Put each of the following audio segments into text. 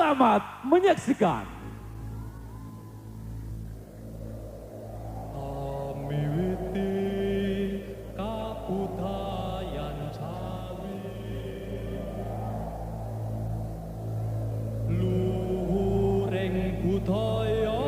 Selamat menyaksikan. Amiwiti kabudayan Jawi, luhuring budaya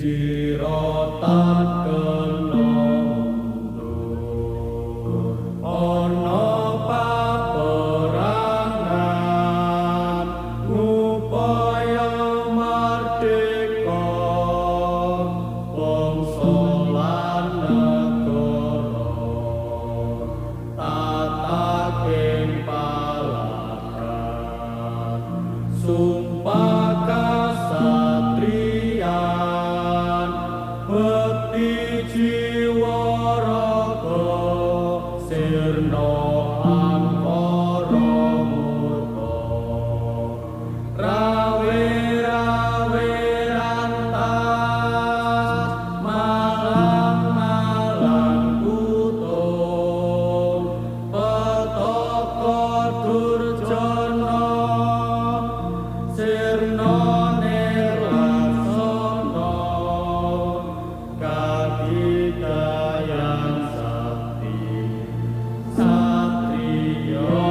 Sirotan kena mundur ana paperangan ngupaya mardika bangsa lan negara tataking palagan sumpah kasatriyan bekti jiwa raga sirna angkara murka rawe-rawe rantas malang-malang kutung petaka durjana sirna nilaksana kadidayang sakti satriya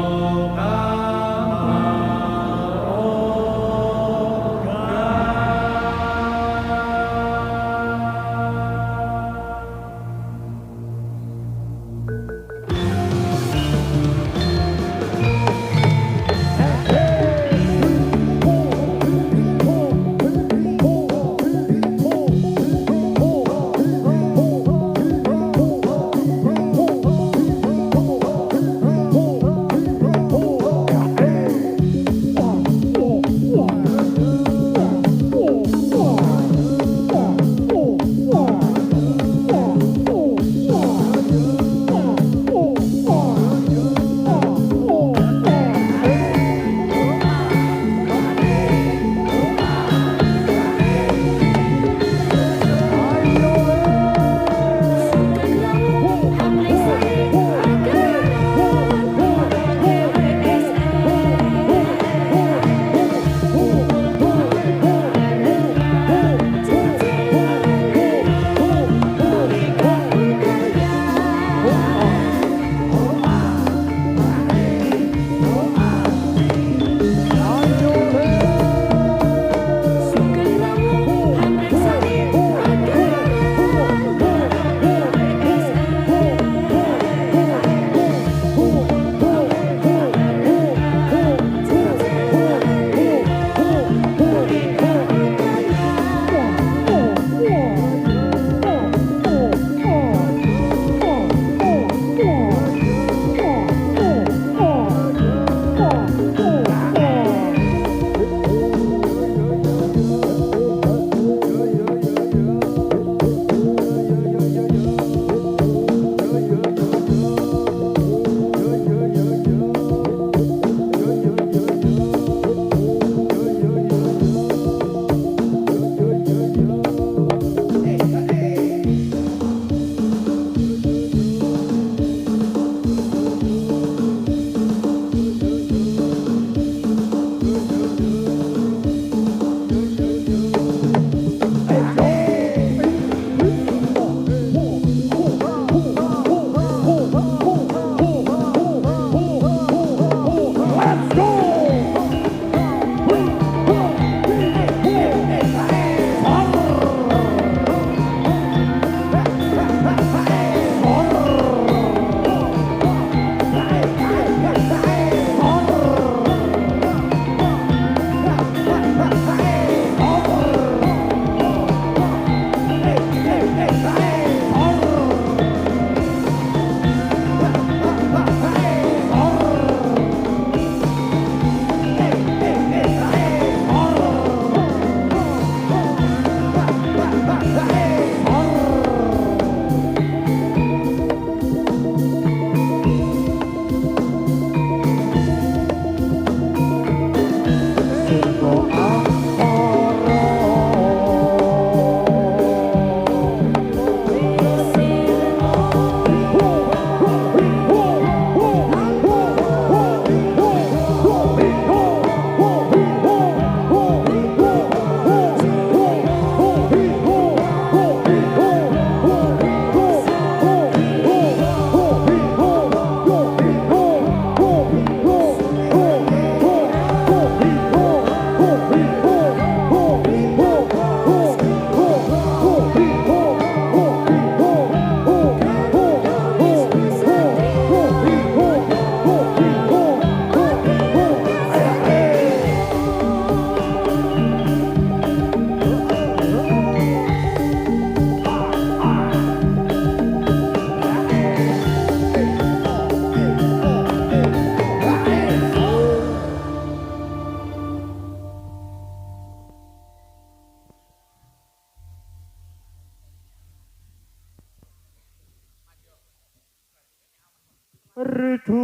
merdu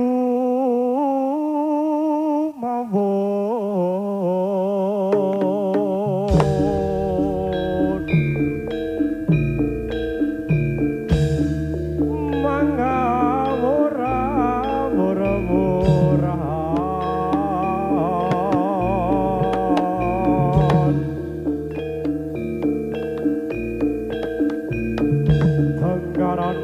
mawon mangawora mora-mora tenggaran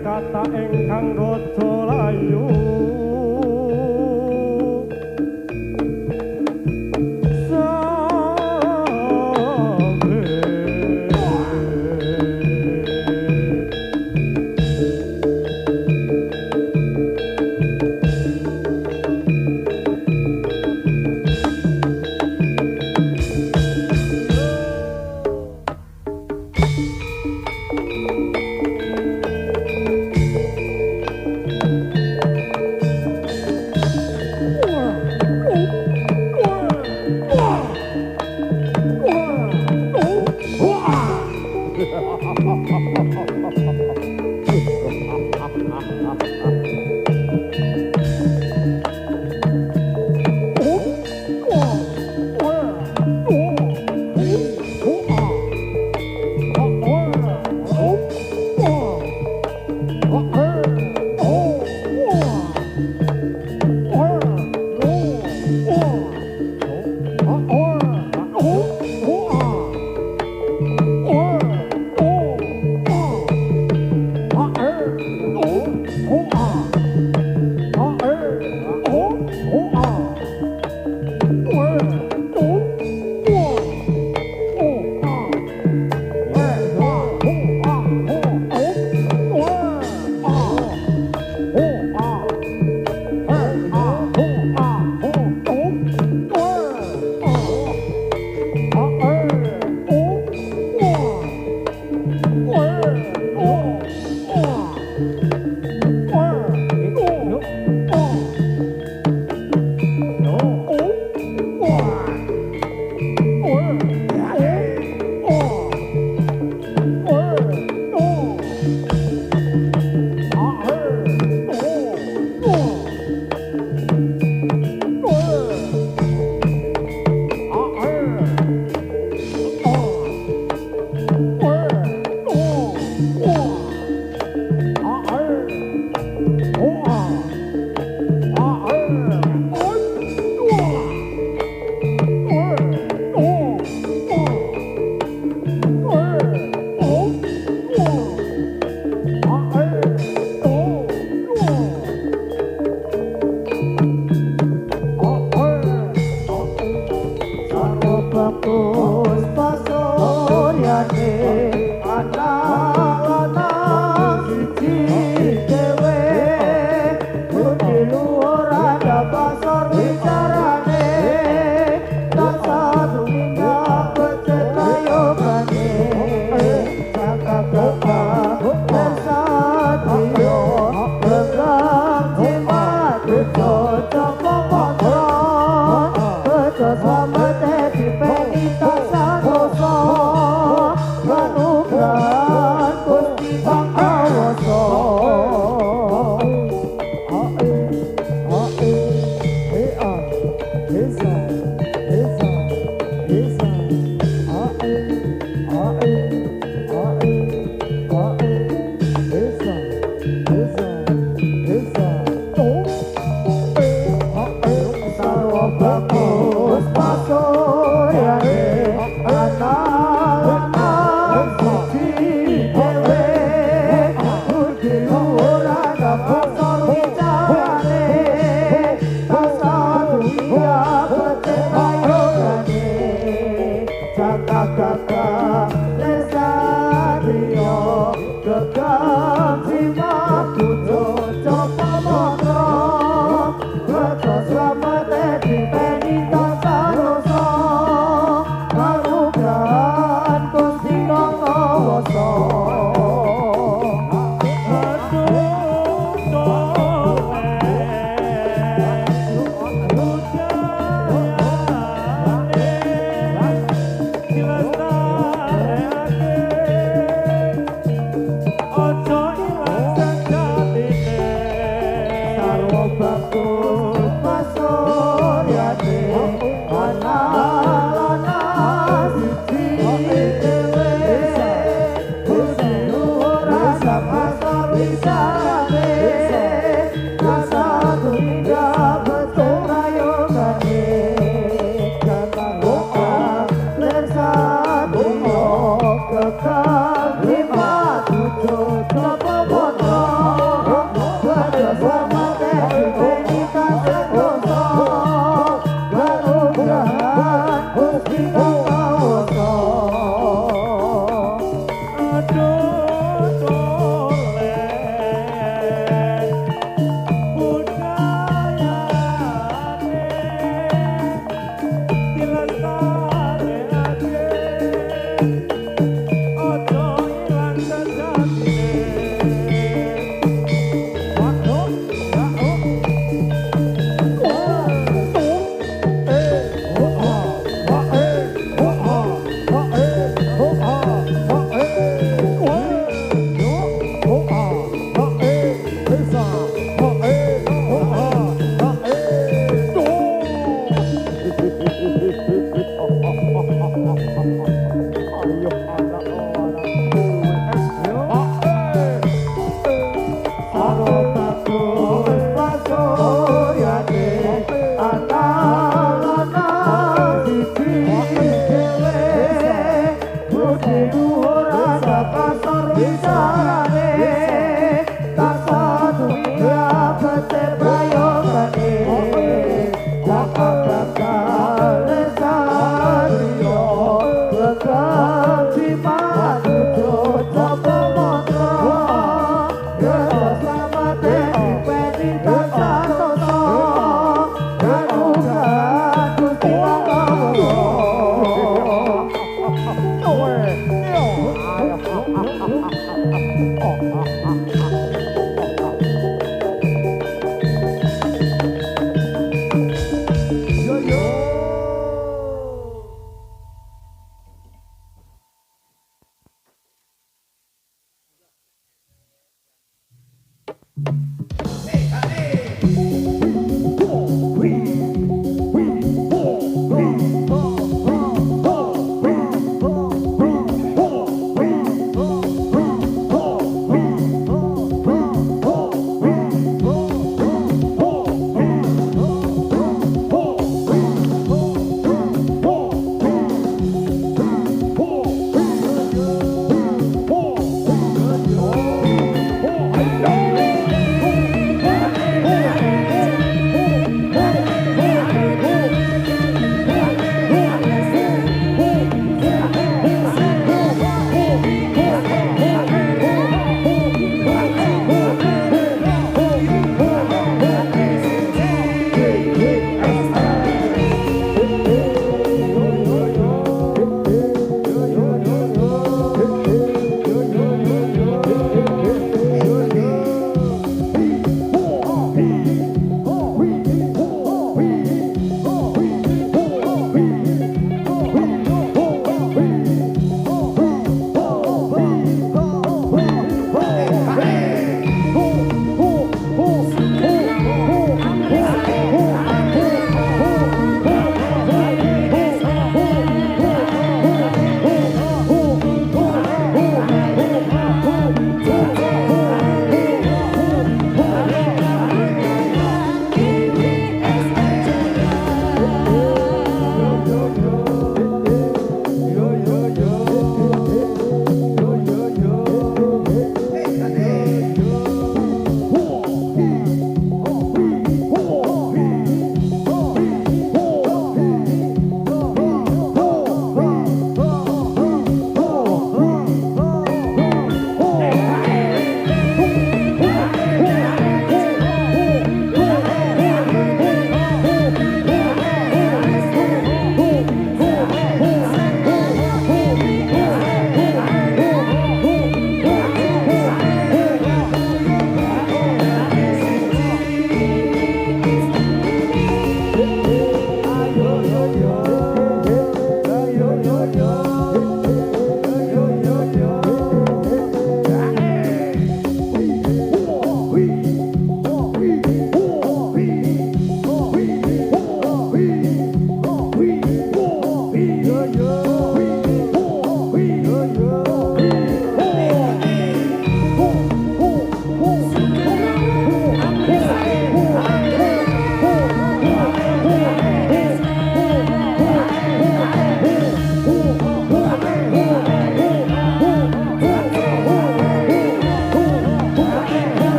kata engkang goto layu Hey,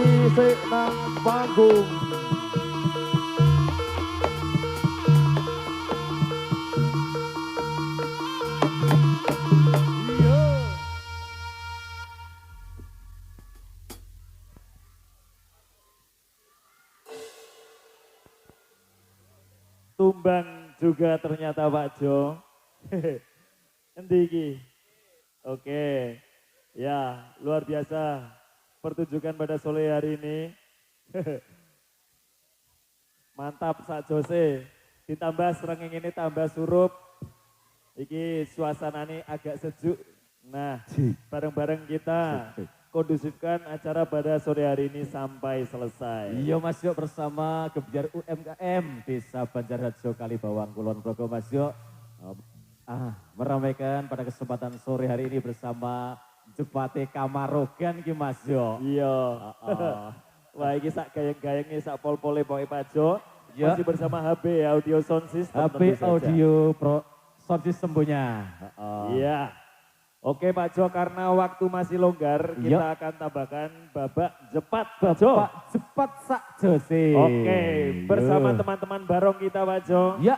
iki sik nang panggung. Iya. Tumbang juga ternyata Pak Jo. Endi iki? Oke. Ya, luar biasa pertunjukan pada sore hari ini. Mantap Sak Jose. Ditambah serengeng ini tambah surup. Iki suasana ini agak sejuk. Nah, bareng-bareng kita kondusifkan acara pada sore hari ini sampai selesai. Iya Mas Yo bersama Gebiar UMKM Desa Banjarharjo Kalibawang Kulon Progo Mas Yo meramaikan pada kesempatan sore hari ini bersama Jepate Kamarogan ki Mas Yo. Iya. Wah iki sak gayeng-gayenge sak pol-pole pokoke Pak Jo. Ya. Masih bersama HB Audio Sound System. HP tentu saja. Audio Pro Sound System punya. Iya. Oke Pak Jo, karena waktu masih longgar, Iya. kita akan tambahkan babak cepat Pak Jo. Pak cepat Sak Jose. Oke, bersama teman-teman barong kita Pak Jo. Ya,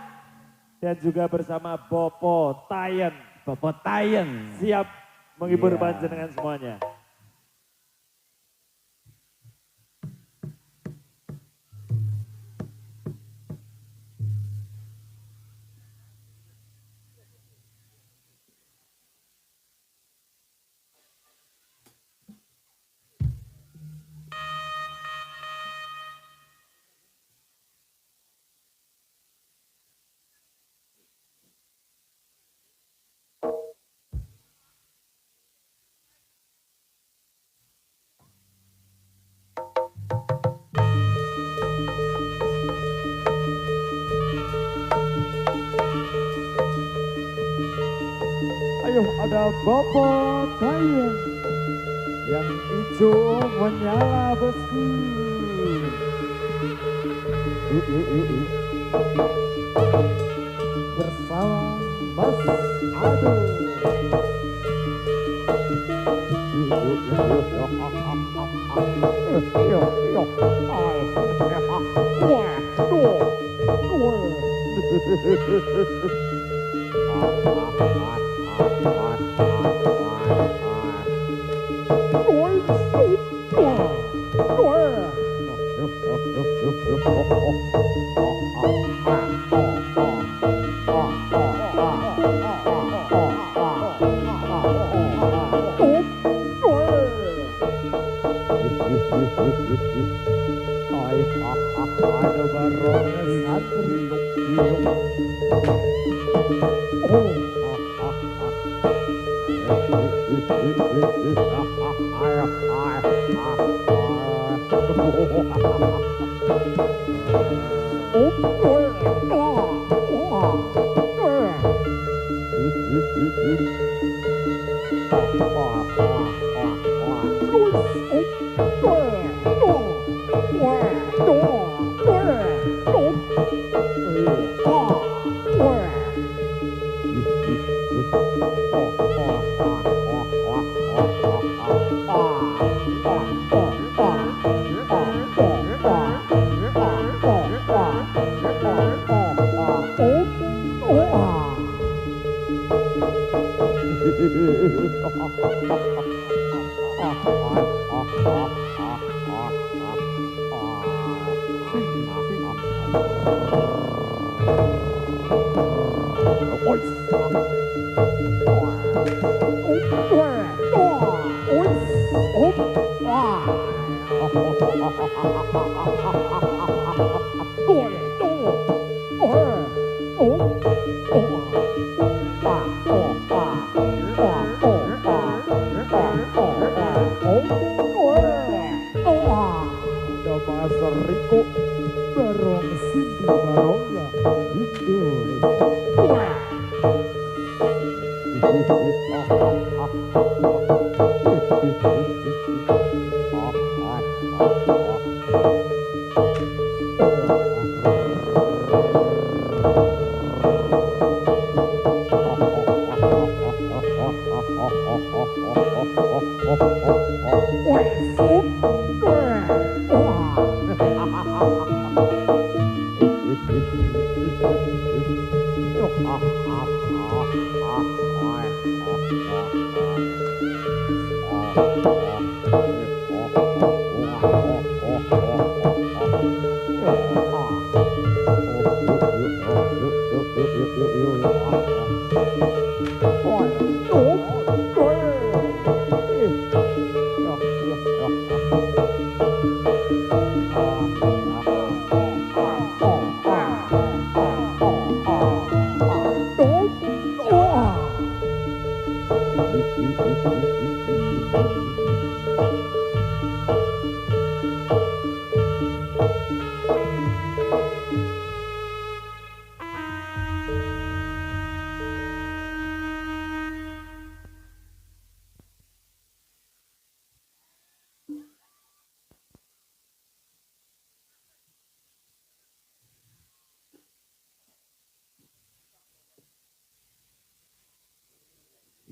Dan juga bersama Bopo Tayen. Bapak Tayen. Siap menghibur Iya. panjenengan semuanya. Ayo ada Bopo Tayen yang hijau menyala bersih. Bersama Mas Ado.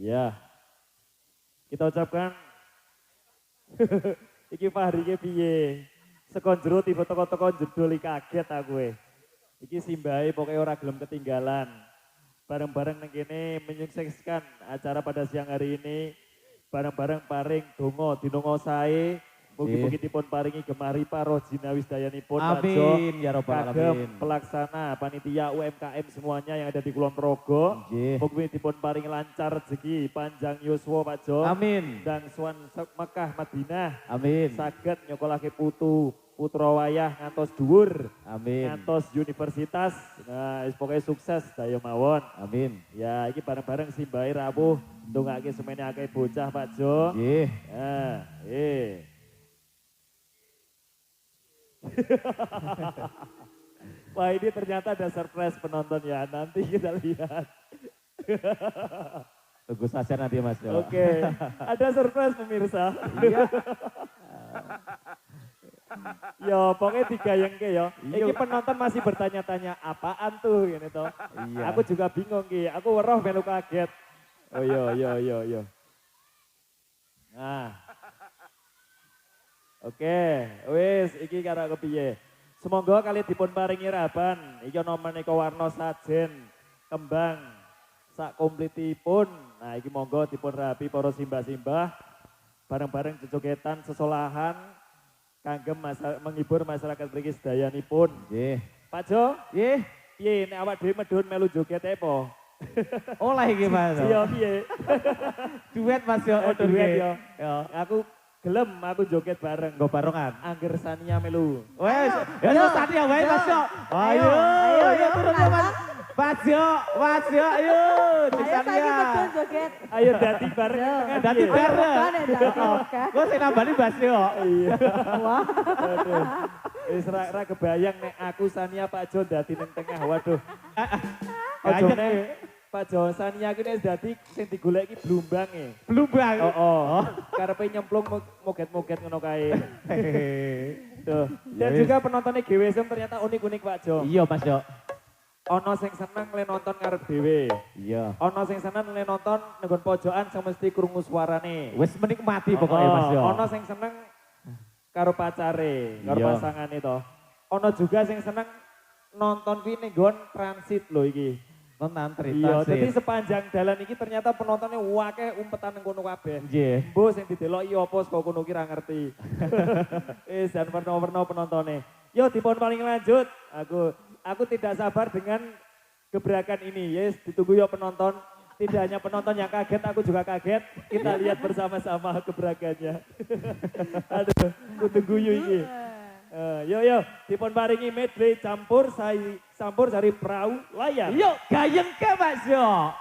Ya, kita ucapkan iki Fahri iki piye? Sekon jero tiba teko-teko jedul iki kaget aku. Iki simbahe pokoknya ora gelem ketinggalan. Bareng-bareng nang kene menyukseskan acara pada siang hari ini. Bareng-bareng paring donga dinonga sae. Mugi-mugi dipun paringi gemari paro jinawis dayanipun Pak Jo. Amin ya robbal Kagem alamin. pelaksana panitia UMKM semuanya yang ada di Kulon Progo. Nggih. Mugi dipun paringi lancar rezeki, panjang yuswa Pak Jo. Amin. Dan suan Mekah Madinah Amin. saged nyokolake putra wayah ngantos dhuwur, Amin. ngantos universitas. Nah, pokoknya sukses daya mawon. Amin. Ya, iki bareng-bareng simbahe rawuh ndongake semene akeh bocah Pak Jo. Nggih. Ya, Wah, ini ternyata ada surprise penonton ya. Nanti kita lihat. Tunggu saja nanti Mas Jo. Oke, ada surprise pemirsa. Iya. Yo, pokoknya digayengke yo. Iya. Iki penonton masih bertanya-tanya apaan tuh gini toh. Iya. Aku juga bingung ki. Aku weruh melu kaget. Oh yo. Nah. Oke, wis iki karo kepiye. Semoga kali dipun paringi raban. Iki ana maneka warna sajen, kembang sak komplitipun. Nah, iki monggo dipun rabi para simbah-simbah bareng-bareng jogetan sesolahan kangge menghibur masyarakat mriki sedayanipun. Nggih. Pak Jo, Nggih. piye nek awak dhewe medhun melu joget e po? Oleh iki Mas. Iya piye? Duet Mas Jo. Oh, duet yo. Yo. Aku gelem aku joget bareng. Nggo barengan. Angger Sania melu. Wes, ya tadi ya wae Mas Jo. Ayo, ayo turun ya Mas. Mas Jo, ayo. Ayo saiki betul joget. Ayo dadi bareng. Dadi bareng. Kan. Kok sing nambani Mas Jo. Iya. Wah. Waduh. Wis ra kebayang nek aku Sania Pak Jo dadi ning tengah. Waduh. Ojone Pak Jo Sania ki nek dadi sing digoleki blumbange. Blumbang. Oh. Karepe nyemplung moget-moget ngono kae. Tuh. Dan Ya, juga penontonnya GWSM ternyata unik-unik Pak Jo. Iya Mas Jo. Ono sing seneng le nonton ngarep dhewe. Iya. Ono sing seneng le nonton nggon pojokan sing mesti krungu suarane. Wes menikmati pokoknya Mas Jo. Ono sing seneng karo pacare, karo Iya. pasangane to. Ono juga sing seneng nonton kuwi ning nggon transit lho iki. Nonton Iya, cerita jadi sih. sepanjang dalan iki ternyata penontonnya wakeh umpetan nang kono kabeh. Nggih. Mbok sing dideloki apa saka kono ki ra ngerti. Dan warna-warna penontonnya. Yo dipun paling lanjut. Aku tidak sabar dengan gebrakan ini. Yes, ditunggu yo penonton. Tidak hanya penonton yang kaget, aku juga kaget. Kita lihat bersama-sama gebrakannya. Aduh, kudu guyu iki. Yo, dipun paringi medley campur sari perahu layar. Yuk, gayeng ke Mas Jo.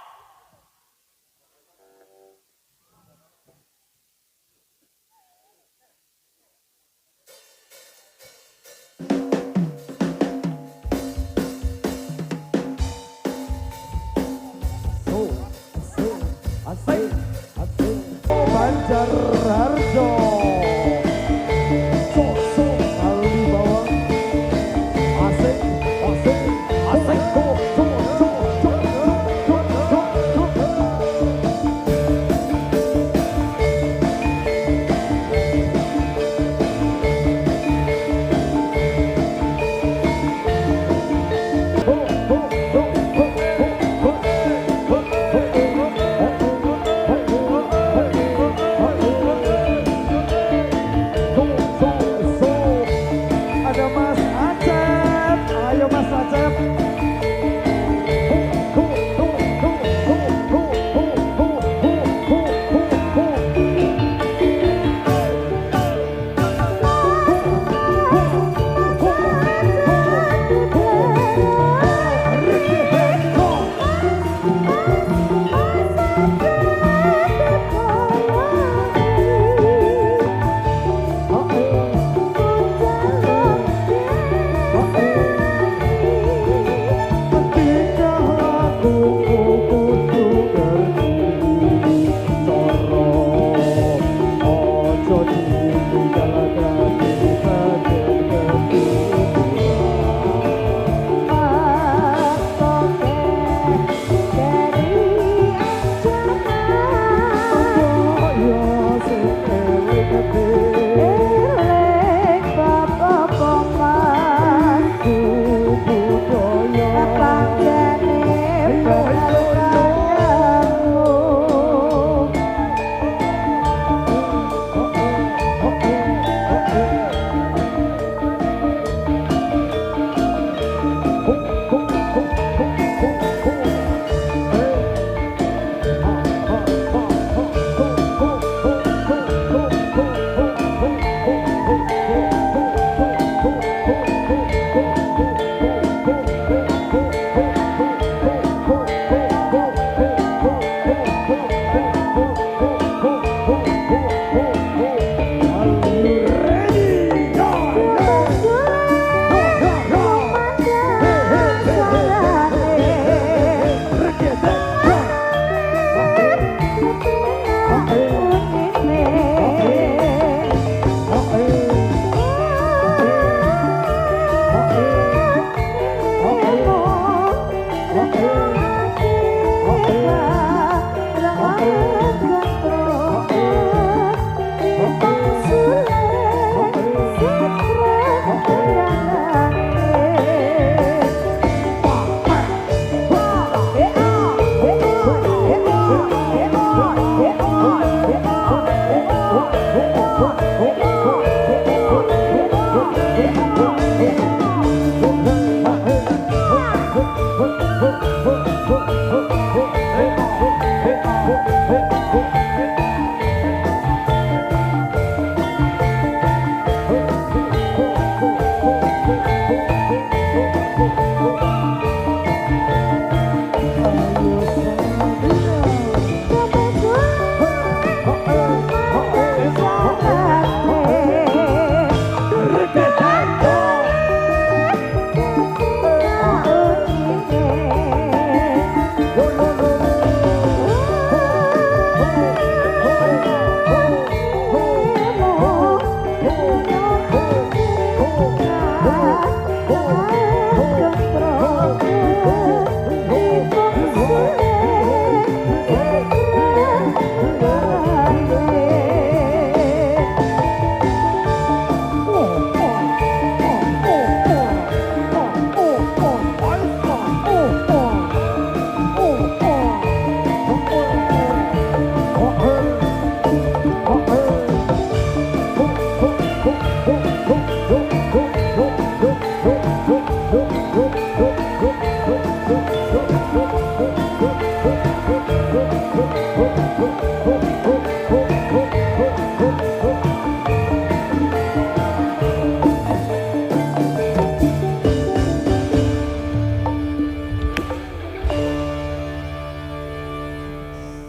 Banjar Harjo. Sosok kali bawang. Asik.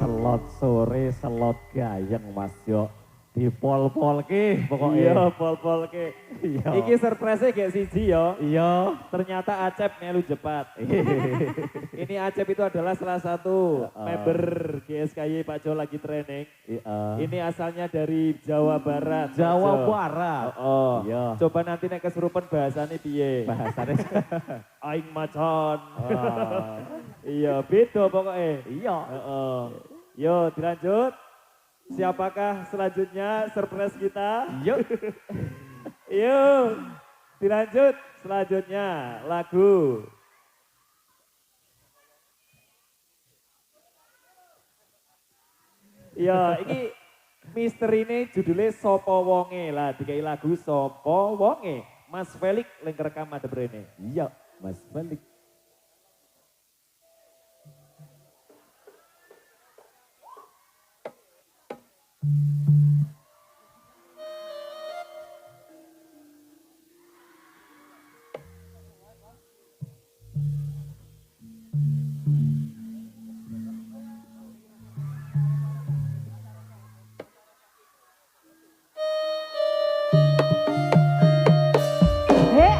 Selot sore, selot gayeng Mas Yo. Di pol-pol ki pokoknya. Iya, pol-pol ke. Iya. Iki surprise gak siji yo. Iya. Ternyata Acep melu jepat. Ini Acep itu adalah salah satu member GSKY Pak Jo lagi training. Iya. Ini asalnya dari Jawa Barat. Pak Jawa Jo. Barat. Oh, Iya. coba nanti nek kesurupan bahasane piye? Bahasanya. Aing macon. Wah. Iya, beda pokoknya. Iya. Heeh. Yo, dilanjut. Siapakah selanjutnya surprise kita? Yuk. Yuk, dilanjut selanjutnya lagu. Ya, ini misteri ini judulnya Sopo Wonge lah, dikai lagu Sopo Wonge. Mas Felix yang rekam ada brene. Iya, Mas Balik. Hey,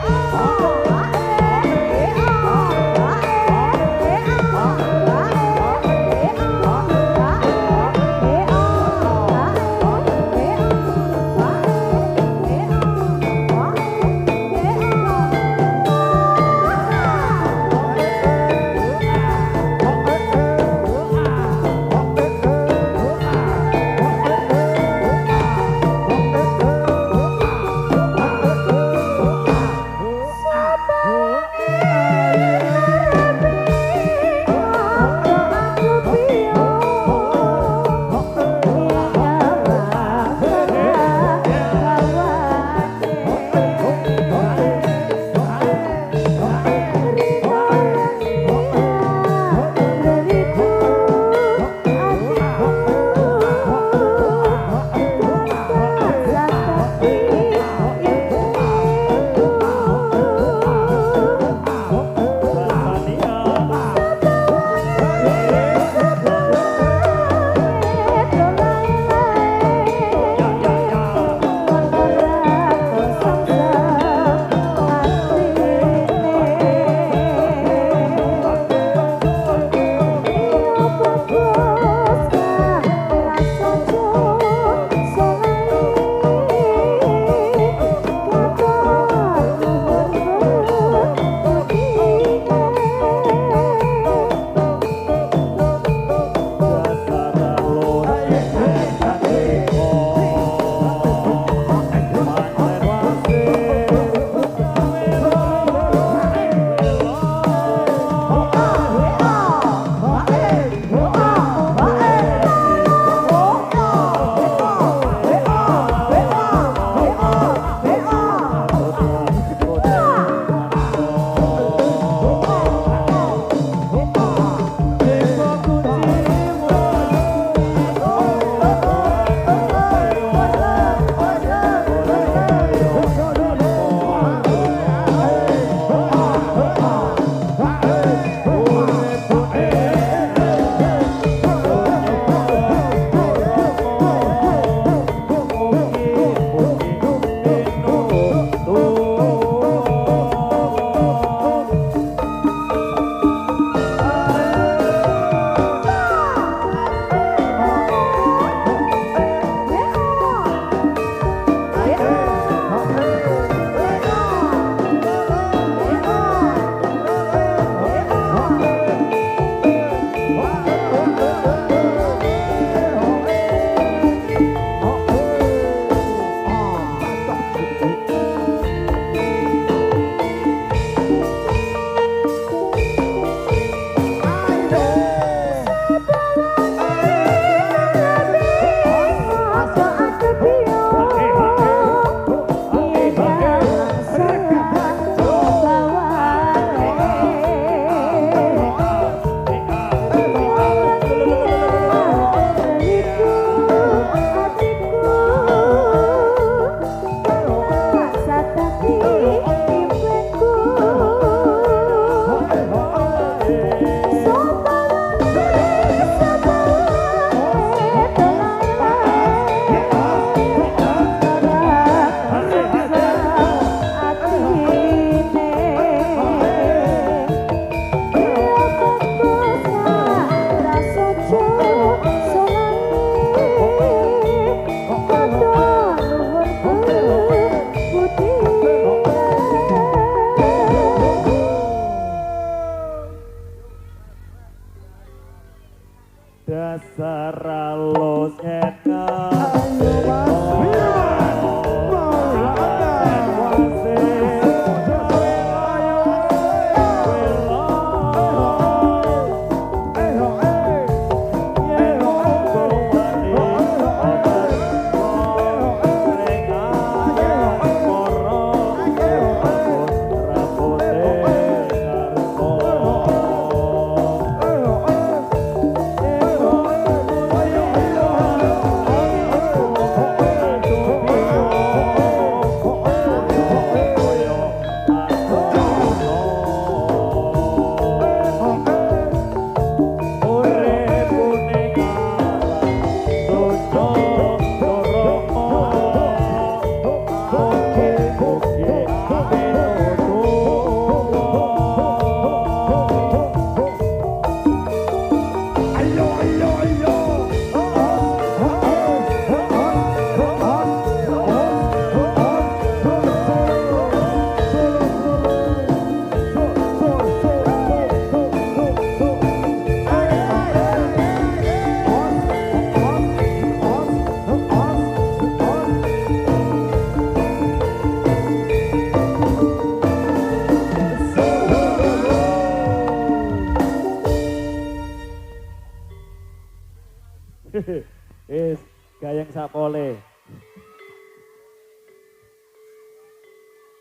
sapole.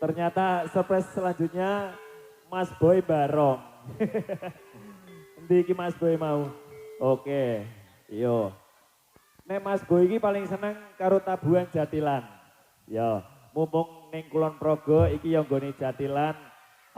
Ternyata surprise selanjutnya Mas Boy Barong. Endi iki Mas Boy mau? Oke, yo. Nek Mas Boy iki paling seneng karo tabuhan Jatilan. Yo, mumpung ning Kulon Progo iki yo nggone Jatilan,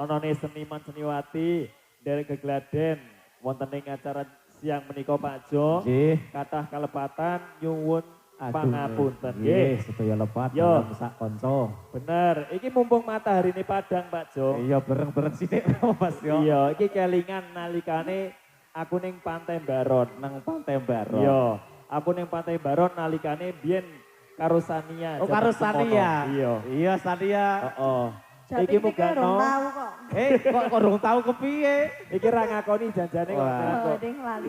anane seniman seniwati dari Gegladen wonten ing acara siang menika Pak Jo. Nggih. Kathah kalepatan nyuwun pangapunten. Nggih, sedaya lepat Yo. dalam sak kanca. Bener, iki mumpung matahari ini padang Pak Jo. Iya bareng-bareng sithik Mas yo. Iya, iki kelingan nalikane aku ning Pantai Baron. Nang Pantai Baron. Iya, aku ning Pantai Baron nalikane biyen karo Sania. Oh karo Jepang Semono. Sania. Iya. Iya Sania. Heeh. Jati Iki iki mugano. tahu kok. Kok durung tahu kepiye? Iki ra ngakoni janjane kok. Wah. tenan Oh, kok. ding lali.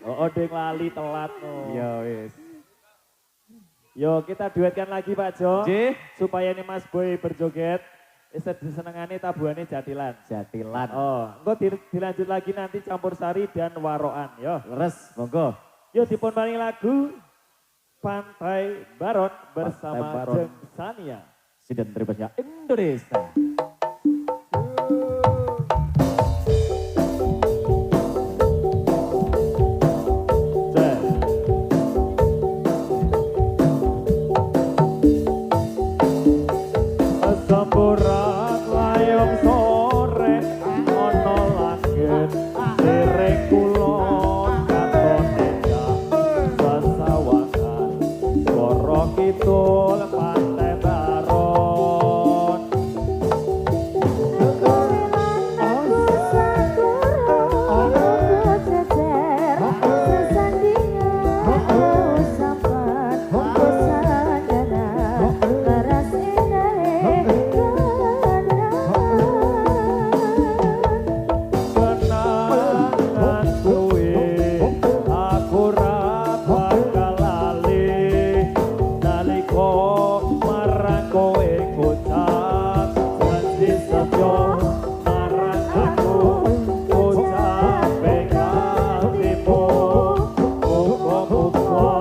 Oh, ding lali telat no. Iya wis. Yo, kita duetkan lagi Pak Jo. Nggih. Supaya ini Mas Boy berjoget. Isa disenengane tabuhane Jatilan. Jatilan. Oh, engko dilanjut lagi nanti campur sari dan waroan yo. Leres, monggo. Yo dipun paring lagu Pantai Baron bersama Pantai Baron. Jeng Sania. Sidan teribasnya Indonesia. Semburat layong sore ono langit sireng kulon katon endah sesawangan loro kidul Pantai Baron. Kenangan kuwi aku ra bakal lali nalika marang kowe ngucap janji setya marang aku ngucap pengatimu muga-muga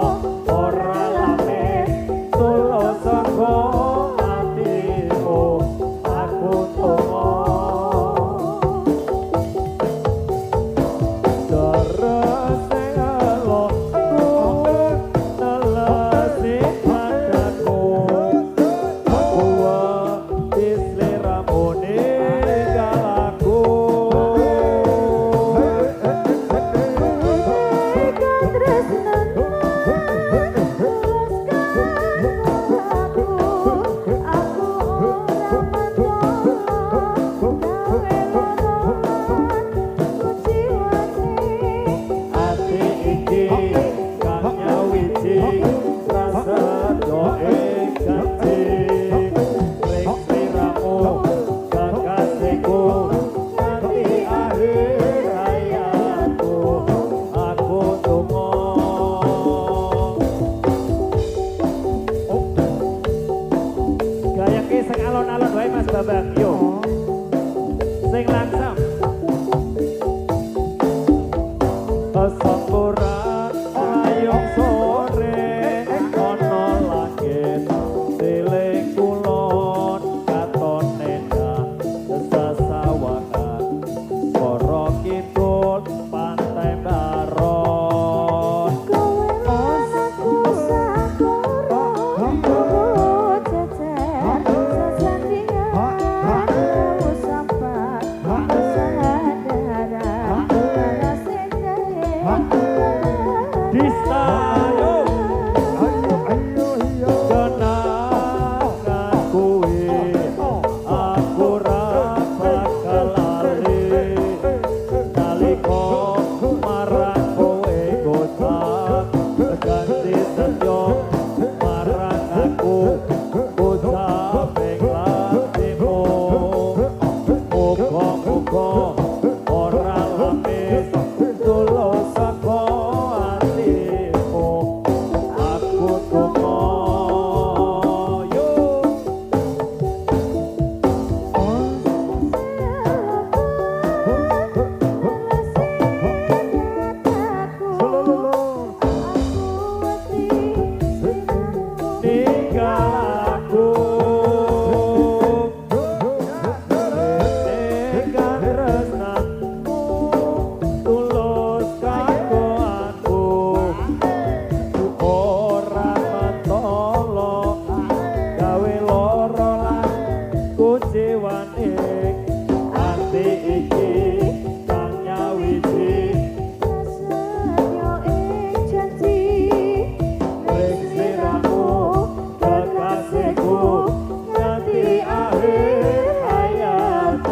ora lali tulus saka atimu aku tunggu. Aku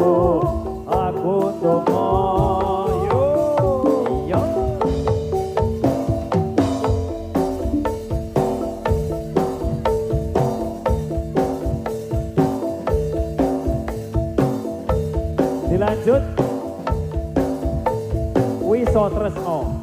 sliramu aku ndonga yo iya dilanjut Wiso Tresno.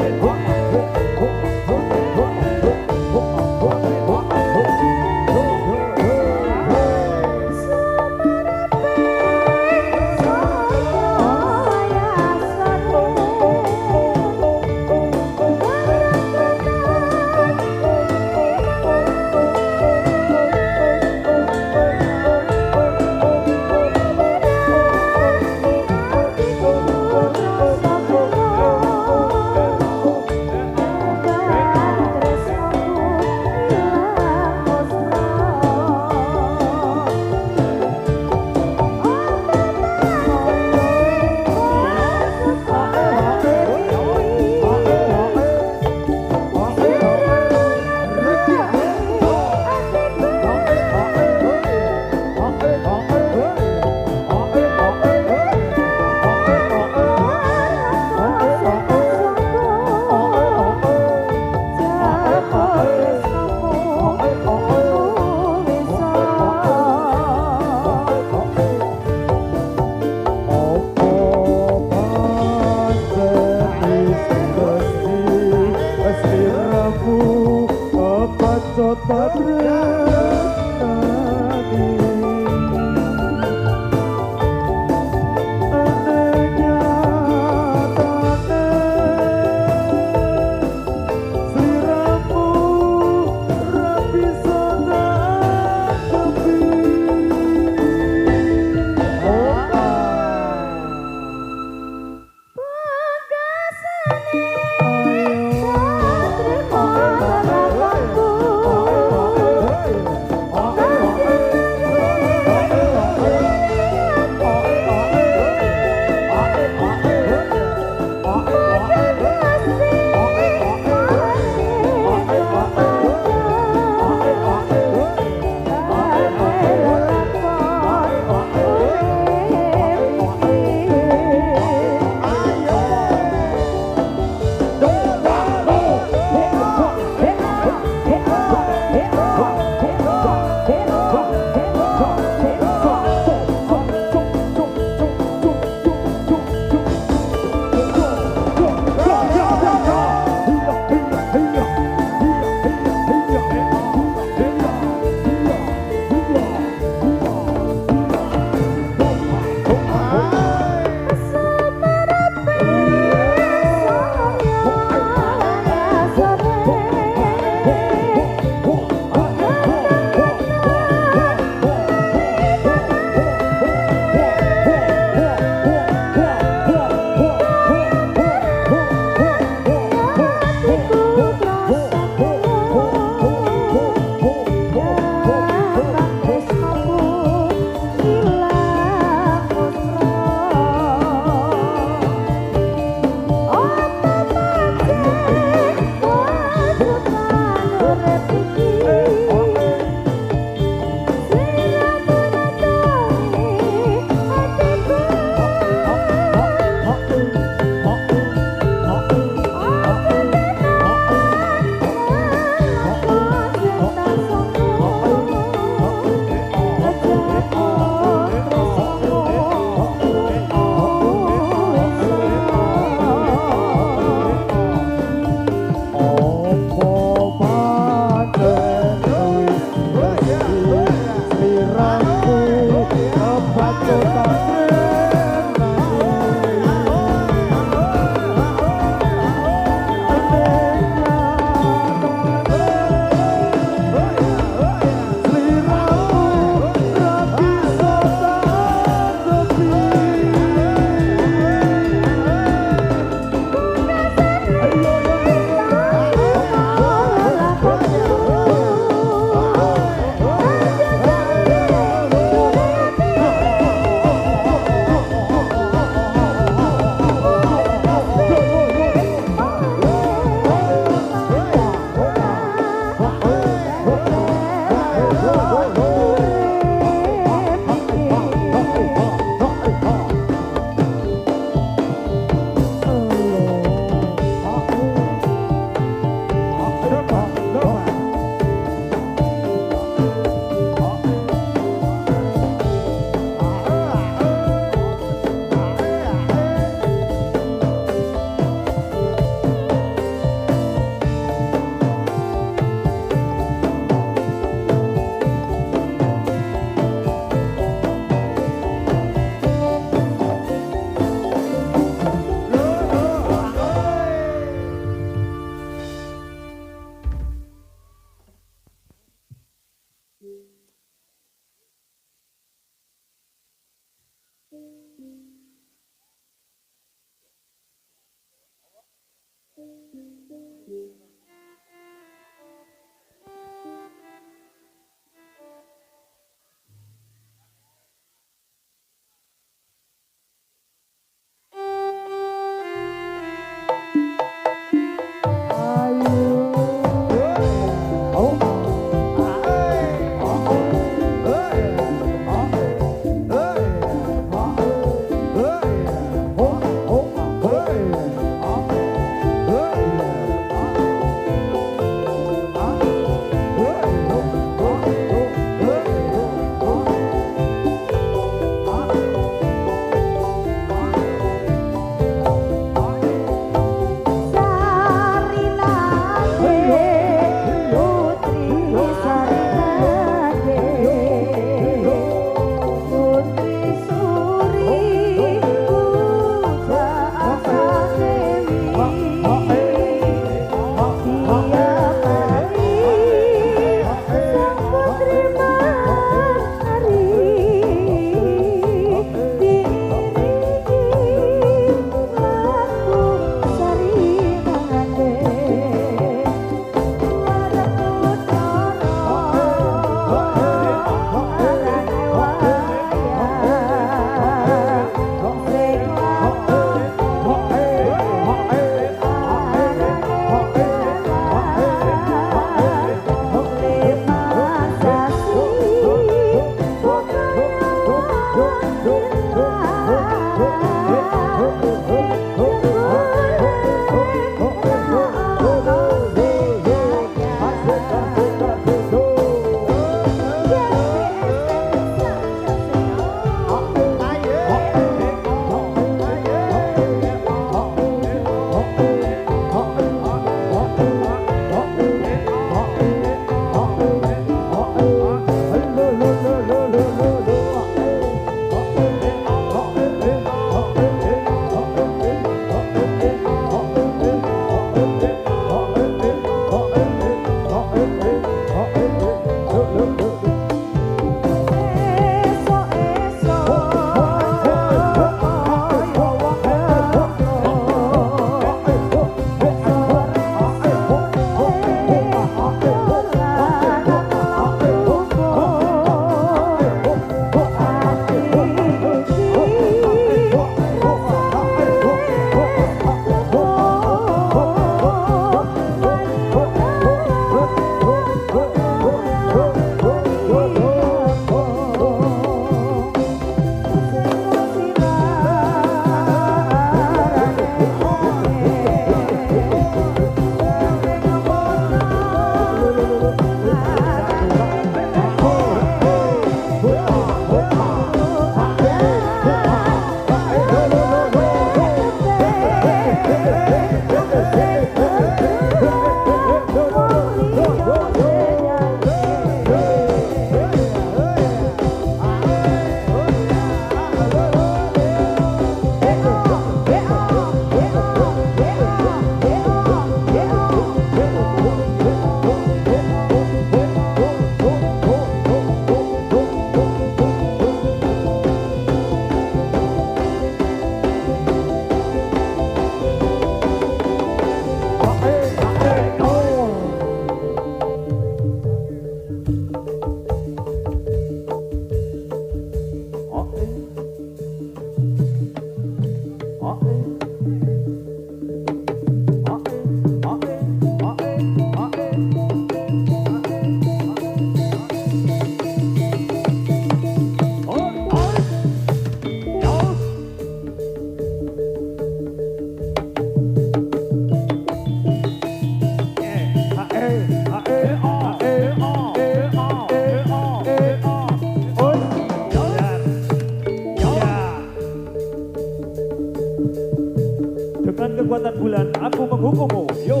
Dengan kekuatan bulan, aku menghukummu. Yo.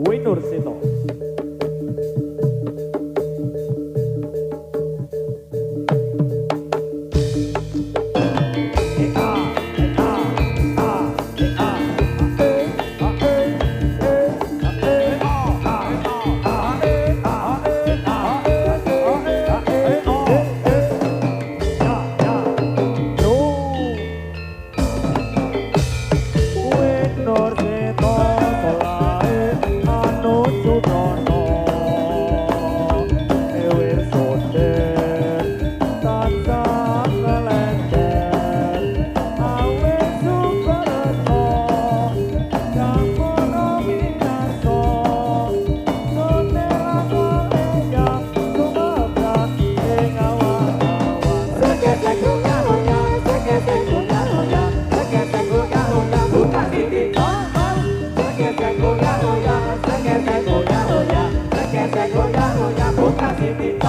Winur Sito. Buka sini,